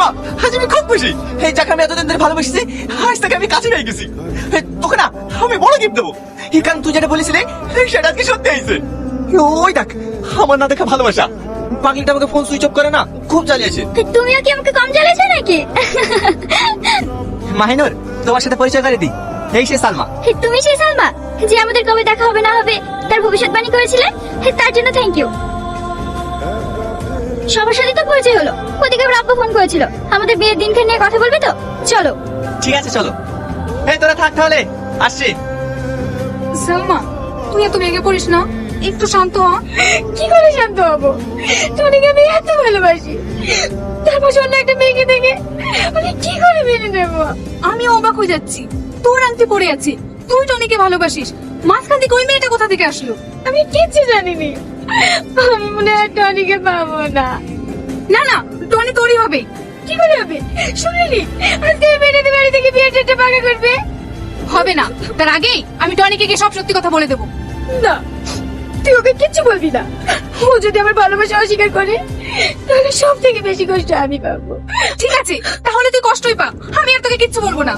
সালমা, আজ আমি খুব খুশি। এই যাকে আমি এতদিন ধরে ভালোবেসেছি, আজ তাকে আমি কাছে পেয়ে গেছি। তোকে না আমি বড় গিফট দেবো। এই কারণ তুই যেটা বলেছিলে সেটা আজকে সত্যি হয়েছে। ওই দেখ আমার না দেখা ভালোবাসা। পাগলিটা আমাকে ফোন সুইচ অফ করে না, খুব জ্বালিয়েছে। তুমিও কি আমাকে কম জ্বালিয়েছো নাকি? মাহিনুর, তোমার সাথে পরিচয় করে দিই, এই সে সালমা। তুমি সেই সালমা যে আমাদের কবে দেখা হবে না হবে তার ভবিষ্যৎবাণী করেছিলে? তার জন্য থ্যাংক ইউ। সবার সাথে তো পরিচয় হলো, ওদিকে আবার আব্বু ফোন করেছিল আমাদের বিয়ের দিনখান নিয়ে কথা বলবে তো। চলো। ঠিক আছে চলো। এই তোরা থাক তাহলে, আসছি। সালমা, তুই এত ভেঙে পড়িস না, একটু শান্ত হ। কি করে শান্ত হবো? টনিকে আমি এত ভালোবাসি, তারপর অন্য একটা মেয়েকে দেখে আমি কি করে মেনে নেবো? আমি অবাক হয়ে যাচ্ছি, তোর আংটি পড়ে আছে, তুই টনিকে ভালোবাসিস, মাঝখান থেকে ওই মেয়েটা কোথা থেকে আসলো? আমি কিচ্ছু জানিনি। আমি মনে হয় টনিকে পাবো না। না না, টনি তোরই হবে। কি করে হবে? শুনিনি আজকে মেয়েদের বাড়ি থেকে বিয়ের ডেটটা পাকা করবে? হবে না, তার আগেই আমি টনিকে গিয়ে সব সত্যি কথা বলে দেবো। না, তুই ওকে কিচ্ছু বলবি না। ও যদি আমার ভালোবাসা অস্বীকার করে তাহলে সব থেকে বেশি কষ্ট আমি পাবো। ঠিক আছে, তাহলে তুই কষ্টই পা, আমি আর তোকে কিচ্ছু বলবো না।